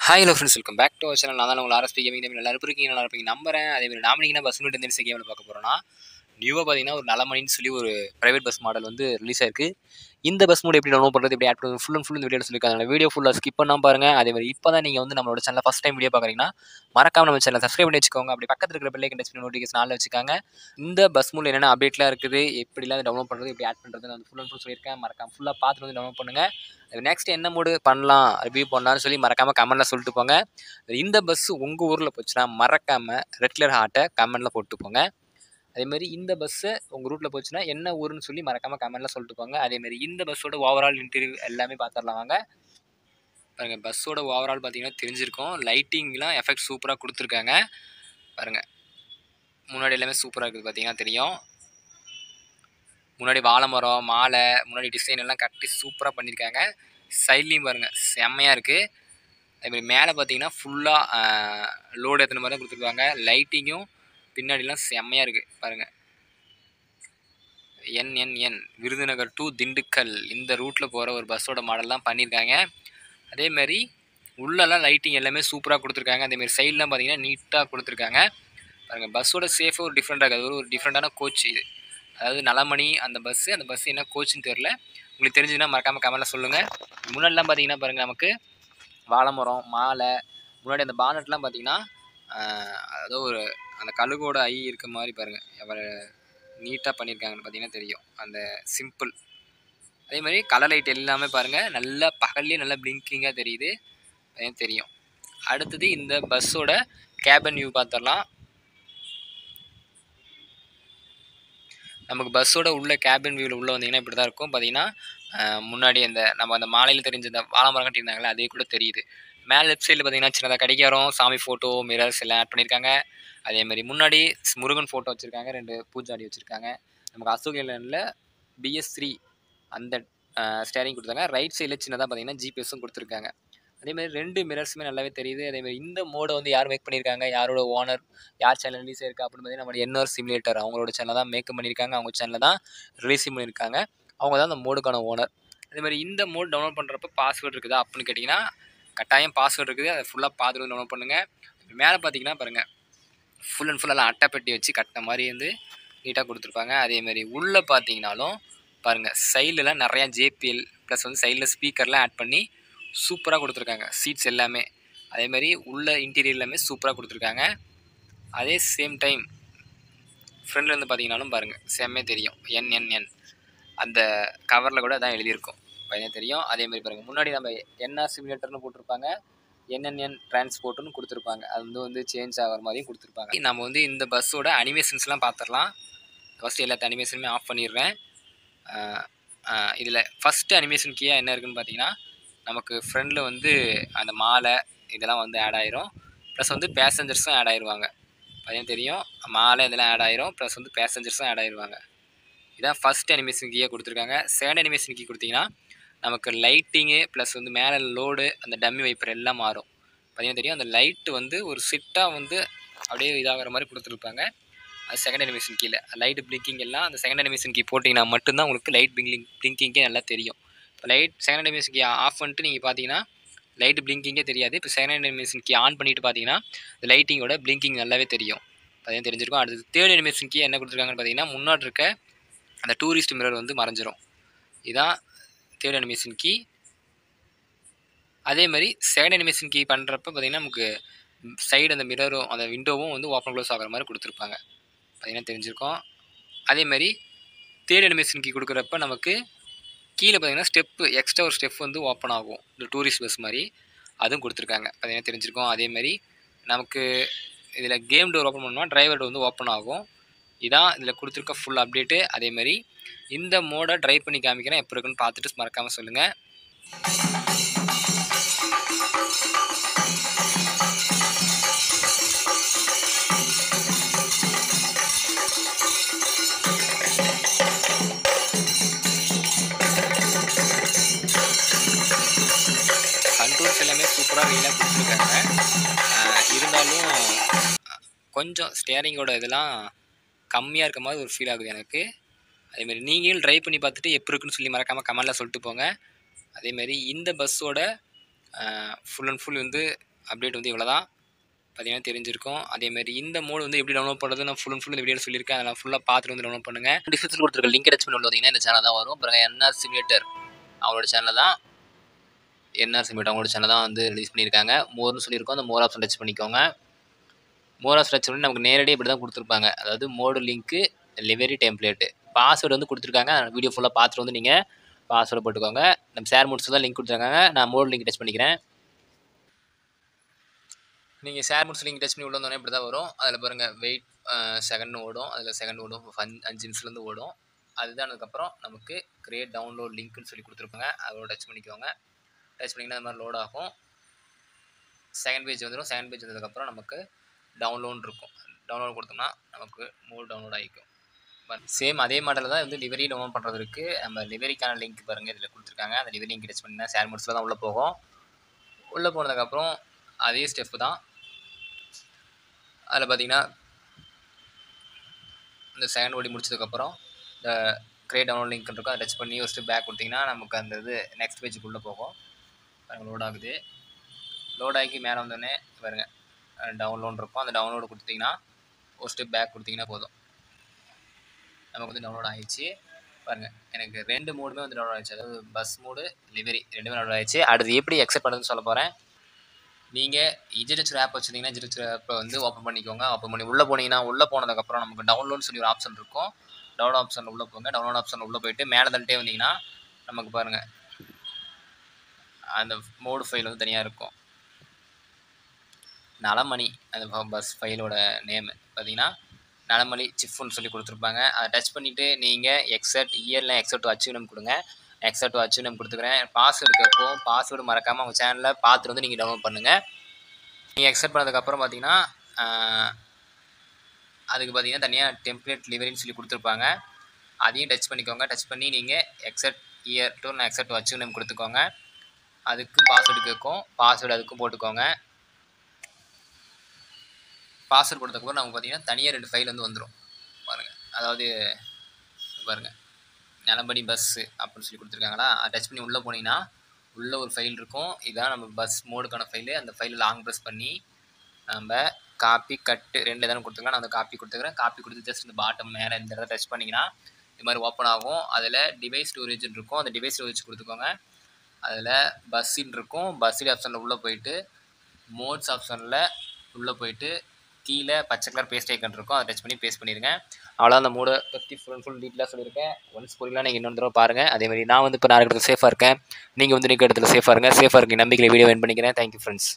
Hi hello friends, welcome back to our channel. நான் தான் உங்கள் ஆர்எஸ்பி கேமிங் டைம். நல்லா இருப்பீங்க, நல்லா இருப்பீங்க நம்புறேன். அதேமாதிரி நாம இன்னைக்கு பஸ் நோட் எந்த கேமில் பார்க்க போகிறோம்னா, நியூவாக பார்த்தீங்கன்னா ஒரு நலமணின்னு சொல்லி ஒரு பிரைவேட் பஸ் மாடல் வந்து ரிலீஸ் ஆயிருக்கு. இந்த பஸ் மோட் எப்படி டவுன்லோட் பண்ணுறது, எப்படி ஆட் பண்ணுறது, ஃபுல் அண்ட் ஃபுல் இந்த வீடியோ சொல்லியிருக்காங்க. அந்த வீடியோ ஃபுல்லாக ஸ்கிப் பண்ணாம பாருங்க. அதேமாதிரி இப்போ தான் நீங்கள் வந்து நம்மளோட சேனல் ஃபஸ்ட் டைம் வீடியோ பார்க்குறீங்கன்னா மறக்காம நம்ம சேனல் சப்ஸ்கிரைப் பண்ணி வச்சுக்கோங்க. அப்படி பக்கத்தில் இருக்கிற பெல் ஐக்கன் டச் பண்ணி நோட்டிஃபிகேஷன் ஆன்ல வச்சுக்காங்க. இந்த பஸ் மோட்ல என்னென்ன அப்டேட்லாம் இருக்குது, எப்படிலாம் டவுன்லோட் பண்ணுறது, எப்படி ஆட் பண்ணுறது, நான் ஃபுல் அண்ட் ஃபுல் சொல்லியிருக்கேன். மறக்காம ஃபுல்லாக பார்த்துட்டு வந்து டவுன்லோட் பண்ணுங்கள். நெக்ஸ்ட் என்ன மோடு பண்ணலாம், ரிவ்யூ பண்ணலாம்னு சொல்லி மறக்காமல் கமெண்ட்டில் சொல்லிட்டு போங்க. இந்த பஸ் உங்கள் ஊரில் போச்சுன்னா மறக்காமல் ரெட் கலர் ஹார்ட்டை கமெண்ட்டில் போட்டு போங்க. அதேமாதிரி இந்த பஸ்ஸு உங்கள் ரூட்டில் போச்சுன்னா என்ன ஊருன்னு சொல்லி மறக்காமல் கமெண்ட்டில் சொல்லிட்டு போங்க. அதேமாதிரி இந்த பஸ்ஸோட ஓவரால் இன்டீரியர் எல்லாமே பார்த்துடலாம் வாங்க. பாருங்கள், பஸ்ஸோட ஓவரால் பார்த்தீங்கன்னா தெரிஞ்சிருக்கும். லைட்டிங்லாம் எஃபெக்ட் சூப்பராக கொடுத்துருக்காங்க. பாருங்கள், முன்னாடி எல்லாமே சூப்பராக இருக்குது, பார்த்தீங்கன்னா தெரியும். முன்னாடி வாழை மரம், மாலை, முன்னாடி டிசைன் எல்லாம் கட்டி சூப்பராக பண்ணியிருக்காங்க. சைட்லேயும் பாருங்கள் செம்மையாக இருக்குது. அதேமாதிரி மேலே பார்த்தீங்கன்னா ஃபுல்லாக லோடு ஏற்றுன மாதிரி தான் கொடுத்துருக்காங்க. லைட்டிங்கும் பின்னாடிலாம் செம்மையாக இருக்குது பாருங்கள். NNN விருதுநகர் டு திண்டுக்கல் இந்த ரூட்டில் போகிற ஒரு பஸ்ஸோட மாடல் தான் பண்ணியிருக்காங்க. அதேமாதிரி உள்ளெல்லாம் லைட்டிங் எல்லாமே சூப்பராக கொடுத்துருக்காங்க. அதேமாதிரி சைட்லாம் பார்த்தீங்கன்னா நீட்டாக கொடுத்துருக்காங்க. பாருங்கள், பஸ்ஸோட சேஃபாக ஒரு டிஃப்ரெண்ட்டாக இருக்குது. ஒரு டிஃப்ரெண்ட்டான கோச் இது. அதாவது நலமணி அந்த பஸ்ஸு என்ன கோச்சுன்னு தெரில. உங்களுக்கு தெரிஞ்சுன்னா மறக்காமல் கமெண்ட்டில் சொல்லுங்கள். முன்னாடிலாம் பார்த்தீங்கன்னா பாருங்கள், நமக்கு வாழை மரம், மாலை, முன்னாடி அந்த பானட்லாம் பார்த்தீங்கன்னா அதோ ஒரு அந்த கழுகோட ஐ இருக்க மாதிரி பாருங்கள் எவ்வளோ நீட்டாக பண்ணியிருக்காங்கன்னு பார்த்தீங்கன்னா தெரியும். அந்த சிம்பிள். அதேமாதிரி கலர் லைட் எல்லாமே பாருங்கள் நல்லா பகல்லையும் நல்லா பிளிங்கிங்காக தெரியுது, அதையும் தெரியும். அடுத்தது இந்த பஸ்ஸோட கேபின் வியூ பார்த்துடலாம். நமக்கு பஸ்ஸோட உள்ள கேபின் வியூவில் உள்ளே வந்தீங்கன்னா இப்படி தான் இருக்கும். பார்த்தீங்கன்னா முன்னாடி நம்ம அந்த மாலையில் தெரிஞ்ச இந்த வாழை மரம் கட்டியிருந்தாங்களே அதே கூட தெரியுது. மேலே லெஃப்ட் சைடில் பார்த்தீங்கன்னா சின்னதாக கடிகாரம், சாமி ஃபோட்டோ, மிரர்ஸ் எல்லாம் ஆட் பண்ணியிருக்காங்க. அதேமாதிரி முன்னாடி முருகன் ஃபோட்டோ வச்சுருக்காங்க, 2 பூஜாடி வச்சுருக்காங்க. நமக்கு அசோக் லேலண்டில் BS3 அந்த ஸ்டேரிங் கொடுத்தாங்க. ரைட் சைடில் சின்னதாக பார்த்தீங்கன்னா ஜிபிஎஸும் கொடுத்துருக்காங்க. அதேமாதிரி 2 மிரர்ஸுமே நல்லாவே தெரியுது. அதேமாதிரி இந்த மோடை வந்து யார் மேக் பண்ணியிருக்காங்க, யாரோட ஓனர், யார் சேனல் ரிலீஸ் ஆயிருக்கு அப்படின்னு பார்த்தீங்கன்னா நம்மளோட NR சிமுலேட்டர் அவங்களோட சேனல் தான் மேக் பண்ணியிருக்காங்க. அவங்க சேனலில் தான் ரிலீஸும் பண்ணியிருக்காங்க. அவங்க தான் அந்த மோடுக்கான ஓனர். அதேமாதிரி இந்த மோட் டவுன்லோட் பண்ணுறப்ப பாஸ்வேர்டு இருக்குதா அப்படின்னு கேட்டிங்கன்னா கட்டாயம் பாஸ்வேர்டு இருக்குது. அதை ஃபுல்லாக பார்த்துட்டு டவுன்லோட் பண்ணுங்கள். மேலே பார்த்தீங்கன்னா பாருங்கள், ஃபுல் அண்ட் ஃபுல்லாக அட்டைப்பெட்டி வச்சு கட்டின மாதிரி வந்து நீட்டாக கொடுத்துருப்பாங்க. அதேமாதிரி உள்ளே பார்த்தீங்கன்னாலும் பாருங்கள், சைடில் நிறையா JPL ப்ளஸ் வந்து சைடில் ஸ்பீக்கர்லாம் ஆட் பண்ணி சூப்பராக கொடுத்துருக்காங்க. சீட்ஸ் எல்லாமே அதேமாதிரி உள்ள இன்டீரியர் எல்லாமே சூப்பராக கொடுத்துருக்காங்க. அதே சேம் டைம் ஃப்ரெண்ட்லேருந்து பார்த்தீங்கன்னாலும் பாருங்கள் செம்மையாக தெரியும். NNN அந்த கவரில் கூட அதான் எழுதியிருக்கும், பார்த்தீங்கன்னா தெரியும். அதேமாதிரி பாருங்கள், முன்னாடி நம்ம NR சிமுலேட்டர்னு போட்டிருப்பாங்க, NNN டிரான்ஸ்போர்ட்டுன்னு கொடுத்துருப்பாங்க. அது வந்து சேஞ்ச் ஆகிற மாதிரியும் கொடுத்துருப்பாங்க. நம்ம வந்து இந்த பஸ்ஸோட அனிமேஷன்ஸ்லாம் பார்த்துடலாம். ஃபஸ்ட்டு எல்லாத்த அனிமேஷனுமே ஆஃப் பண்ணிடுறேன். இதில் ஃபஸ்ட்டு அனிமேஷன் கீயாக என்ன இருக்குதுன்னு பார்த்தீங்கன்னா நமக்கு ஃப்ரெண்டில் வந்து அந்த மாலை இதெல்லாம் வந்து ஆட் ஆயிரும். ப்ளஸ் வந்து பேசஞ்சர்ஸும் ஆட் ஆயிடுவாங்க, பார்த்தீங்கன்னா தெரியும். மாலை இதெல்லாம் ஆட் ஆயிரும், ப்ளஸ் வந்து பேசஞ்சர்ஸும் ஆட் ஆயிடுவாங்க. இதான் ஃபஸ்ட் அனிமேஷன் கீயாக கொடுத்துருக்காங்க. செகண்ட் அனிமேஷன் கீ கொடுத்தீங்கன்னா நமக்கு லைட்டிங்கு ப்ளஸ் வந்து மேலே லோடு, அந்த டம்மி வைப்பர் எல்லாம் மாறும், பார்த்தீங்கன்னா தெரியும். அந்த லைட்டு வந்து ஒரு சிட்டாக வந்து அப்படியே இதாகிற மாதிரி கொடுத்துருப்பாங்க. அது செகண்ட் அனிமேஷன் கீழே லைட் பிளிங்கிங் எல்லாம் அந்த செகண்ட் அனிமேஷன் கீ போட்டிங்கன்னா மட்டும்தான் உங்களுக்கு லைட் பிளிங்கிங்கே நல்லா தெரியும். இப்போ செகண்ட் அனிமேஷன் கீ ஆஃப் பண்ணிட்டு நீங்கள் பார்த்தீங்கன்னா லைட் பிளிங்கிங்கே தெரியாது. இப்போ செகண்ட் அனிமேஷன் கீ ஆன் பண்ணிவிட்டு பார்த்தீங்கன்னா இந்த லைட்டிங்கோட பிளிங்கிங் நல்லாவே தெரியும், பார்த்தீங்கன்னா தெரிஞ்சிருக்கும். அடுத்து தேர்ட் அனிமேஷன் கீ என்ன கொடுத்துருக்காங்கன்னு பார்த்தீங்கன்னா முன்னாடி இருக்க அந்த டூரிஸ்ட் மிரர் வந்து மறைஞ்சிரும். இதுதான் தேர்ட் அனிமேஷன் கீ. அதே மாதிரி செகண்ட் அனிமேஷன் கீ பண்ணுறப்ப பார்த்தீங்கன்னா நமக்கு சைடு அந்த மிரரும் அந்த விண்டோவும் வந்து ஓப்பன் க்ளோஸ் ஆகிற மாதிரி கொடுத்துருப்பாங்க, பார்த்தீங்கன்னா தெரிஞ்சிருக்கும். அதேமாதிரி தேர்ட் அனிமேஷன் கீ கொடுக்குறப்ப நமக்கு கீழே பார்த்தீங்கன்னா எக்ஸ்ட்ரா ஒரு ஸ்டெப் வந்து ஓப்பன் ஆகும், இந்த டூரிஸ்ட் பஸ் மாதிரி, அதுவும் கொடுத்துருக்காங்க, பார்த்தீங்கன்னா தெரிஞ்சிருக்கும். அதேமாதிரி நமக்கு இதில் கேம் டோர் ஓப்பன் பண்ணோம்னா டிரைவர் டோர் வந்து ஓப்பன் ஆகும். இதான் இதில் கொடுத்துருக்க ஃபுல் அப்டேட்டு. அதேமாதிரி இந்த மோடை ட்ரைவ் பண்ணி காமிக்கிறேன், எப்போ இருக்குன்னு பார்த்துட்டு மறக்காமல் சொல்லுங்கள். கண்ட்ரோல்ஸ் எல்லாமே சூப்பராக ரீலாக கொடுத்துருக்காங்க. இருந்தாலும் கொஞ்சம் ஸ்டேரிங்கோட இதெல்லாம் கம்மியாக இருக்க மாதிரி ஒரு ஃபீல் ஆகுது எனக்கு. அதேமாதிரி நீங்களும் ட்ரை பண்ணி பார்த்துட்டு எப்படி இருக்குன்னு சொல்லி மறக்காமல் கமெண்டில் சொல்லிட்டு போங்க. அதேமாதிரி இந்த பஸ்ஸோட ஃபுல் அண்ட் ஃபுல் வந்து அப்டேட் வந்து இவ்வளோ தான் பார்த்தீங்கன்னா தெரிஞ்சிருக்கும். அதேமாரி இந்த மோடு வந்து எப்படி டவுன்லோட் பண்ணுறது நான் ஃபுல் அண்ட் ஃபுல் இந்த வீடியோவில் சொல்லியிருக்கேன். அதெல்லாம் ஃபுல்லாக பார்த்துட்டு வந்து டவுன்லோட் பண்ணுங்கள். டிஸ்கிரிப்ஷன் கொடுத்துருக்க லிங்க் டச் பண்ணி உள்ள வந்தீங்கன்னா இந்த சேனல் தான் வரும். அப்புறம் என்ஆர் சிமுலேட்டர் அவங்களோட சேனல் தான். என்ஆர் சிமுலேட்டர் அவங்களோட சேனல் தான் வந்து ரிலீஸ் பண்ணியிருக்காங்க. மோர்னு சொல்லியிருக்கோம். அந்த மோர் ஆப்ஷன் டச் பண்ணிக்கோங்க. மோர் ஆப்ஷன் டச் பண்ணி நமக்கு நேரடியாக இப்படி தான் கொடுத்துருப்பாங்க. அதாவது mode link livery template password வந்து கொடுத்துருக்காங்க. வீடியோ ஃபுல்லாக பார்த்துட்டு வந்து நீங்கள் பாஸ்வேர்டு போட்டுக்கோங்க. நம்ம ஷேர் மோட்ஸ் தான் லிங்க் கொடுத்துருக்காங்க. நான் மோடு லிங்க் டச் பண்ணிக்கிறேன். நீங்கள் ஷேர் மோட்ஸ் லிங்க் டச் பண்ணி உள்ள வந்தோடனே இப்படி தான் வரும். அதில் பாருங்கள் வெயிட் செகண்ட் ஓடும். அதில் செகண்ட் ஓடும் 5 நிமிஷத்துலேருந்து ஓடும். அதுதான் அதுக்கப்புறம் நமக்கு கிரியேட் டவுன்லோட் லிங்க்னு சொல்லி கொடுத்துருப்பாங்க. அதோட டச் பண்ணிக்கோங்க. டச் பண்ணிங்கன்னா அது மாதிரி லோட் ஆகும். செகண்ட் பேஜ் வந்துடும். செகண்ட் பேஜ் வந்ததுக்கப்புறம் நமக்கு டவுன்லோட் இருக்கும். டவுன்லோட் கொடுத்தோம்னா நமக்கு மோர் டவுன்லோட் ஆகிக்கும். சேம் அதே மாடலில் தான் வந்து லிவரி டவுன்லோட் பண்ணுறதுக்கு நம்ம லிவரிக்கான லிங்க் பாருங்கள் இதில் கொடுத்துருக்காங்க. அந்த லிவரி லிங்க் டச் பண்ணினா ஷேர் மோட்ஸில் தான் உள்ளே போகும். உள்ளே போனதுக்கப்புறம் அதே ஸ்டெப்பு தான். அதில் பார்த்தீங்கன்னா இந்த செகண்ட் ஓடி முடிச்சதுக்கப்புறம் இந்த கிரியேட் டவுன்லோட் லிங்க் இருக்கும். அதை டச் பண்ணி ஒரு ஸ்டெப் பேக் கொடுத்தீங்கன்னா நமக்கு அந்த இது நெக்ஸ்ட் பேஜுக்குள்ளே போகும். லோட் ஆகுது. லோட் ஆகி மேலே வந்தோடனே பாருங்கள் டவுன்லோட் இருக்கும். அந்த டவுன்லோடு கொடுத்தீங்கன்னா ஒரு ஸ்டெப் பேக் கொடுத்தீங்கன்னா போதும். நமக்கு வந்து டவுன்லோட் ஆகிடுச்சு. பாருங்கள் எனக்கு 2 மோடுமே வந்து டவுன்லோட் ஆகிடுச்சு. அதாவது பஸ் மோடு லிவரி 2மே டவுன்லோட் ஆகிடுச்சு. அடுத்து எப்படி எக்ஸெப்ட் பண்ணுறதுன்னு சொல்ல போகிறேன். நீங்கள் இஜிஹெச் ஆப் வச்சுருந்தீங்கன்னா இஜிஹெச் ஆப்பை வந்து ஓப்பன் பண்ணிக்கோங்க. ஓப்பன் பண்ணி உள்ளே போனீங்கன்னா உள்ளே போனதுக்கப்புறம் நமக்கு டவுன்லோட் சொல்லி ஒரு ஆப்ஷன் இருக்கும். டவுன்லோட் ஆப்ஷனில் உள்ளே போங்க. டவுன்லோட் ஆப்ஷனில் உள்ளே போயிட்டு மேலே தள்ளிட்டே வந்தீங்கன்னா நமக்கு பாருங்கள் அந்த மோடு ஃபைல் வந்து தனியாக இருக்கும். நலமணி அந்த பஸ் ஃபைலோட நேமு பார்த்தீங்கன்னா நலமணி சிஃப்னு சொல்லி கொடுத்துருப்பாங்க. அதை டச் பண்ணிவிட்டு நீங்கள் எக்ஸெப்ட் இயரில் எக்ஸெப்ட் அச்சீவ்மெண்ட் கொடுங்க. எக்ஸெப்ட் அச்சீவ்மெண்ட் கொடுத்துக்கிறேன். பாஸ்வேர்டு கேட்போம். பாஸ்வேர்டு மறக்காமல் அவங்க சேனலில் பார்த்துட்டு வந்து நீங்கள் டவுன்லோட் பண்ணுங்கள். நீங்கள் எக்ஸெப்ட் பண்ணதுக்கப்புறம் பார்த்தீங்கன்னா அதுக்கு பார்த்தீங்கன்னா தனியாக டெம்ப்ளேட் லிவரின்னு சொல்லி கொடுத்துருப்பாங்க. அதையும் டச் பண்ணிக்கோங்க. டச் பண்ணி நீங்கள் எக்ஸெப்ட் இயர் டு நான் எக்ஸெப்ட் அச்சீவ்மெண்ட் கொடுத்துக்கோங்க. அதுக்கும் பாஸ்வேர்டு கேட்கும். பாஸ்வேர்டு அதுக்கும் போட்டுக்கோங்க. பாஸ்வேர்டு கொடுத்ததுக்கப்புறம் நமக்கு பார்த்தீங்கன்னா தனியாக 2 ஃபைல் வந்து வந்துடும் பாருங்கள். அதாவது பாருங்கள் நலம்படி பஸ்ஸு அப்படின்னு சொல்லி கொடுத்துருக்காங்களா. அதை டச் பண்ணி உள்ளே போனீங்கன்னா உள்ளே ஒரு ஃபைல் இருக்கும். இதுதான் நம்ம பஸ் மோடுக்கான ஃபைலு. அந்த ஃபைலில் லாங் ப்ரெஸ் பண்ணி நம்ம காப்பி கட்டு 2 தானே கொடுத்துக்கலாம். நான் அந்த காப்பி கொடுத்துக்கிறேன். காப்பி கொடுத்து ஜஸ்ட் இந்த பாட்டம் மேலே இந்த இடத்துல டச் பண்ணிங்கன்னா இது மாதிரி ஓப்பன் ஆகும். அதில் டிவைஸ் ஸ்டோரேஜ்னு இருக்கும். அந்த டிவைஸ் ஸ்டோரேஜ் கொடுத்துக்கோங்க. அதில் பஸ்ஸின்னு இருக்கும். பஸ்ஸில் ஆப்ஷனில் உள்ளே போயிட்டு மோட்ஸ் ஆப்ஷனில் உள்ளே போயிட்டு கீழே பச்சை கலர் பேஸ்ட் ஐக்கன் இருக்கும். அதை டச் பண்ணி பேஸ்ட் பண்ணிடுங்க. அவ்வளோ அந்த மோடை பற்றி ஃபுல் டீட்டெயிலாக சொல்லியிருக்கேன். ஒன்ஸ் புரியலாம் நீங்கள் இன்னொரு தடவை பாருங்கள். அதேமாதிரி நான் வந்து இப்போ நான் இடத்துல சேஃபாக இருக்கேன். நீங்கள் வந்து நீங்கள் இடத்துல சேஃபாக இருங்க. சேஃபாக இருக்க நம்பிக்கையில் வீடியோ எண்ட் பண்ணிக்கிறேன். Thank you friends.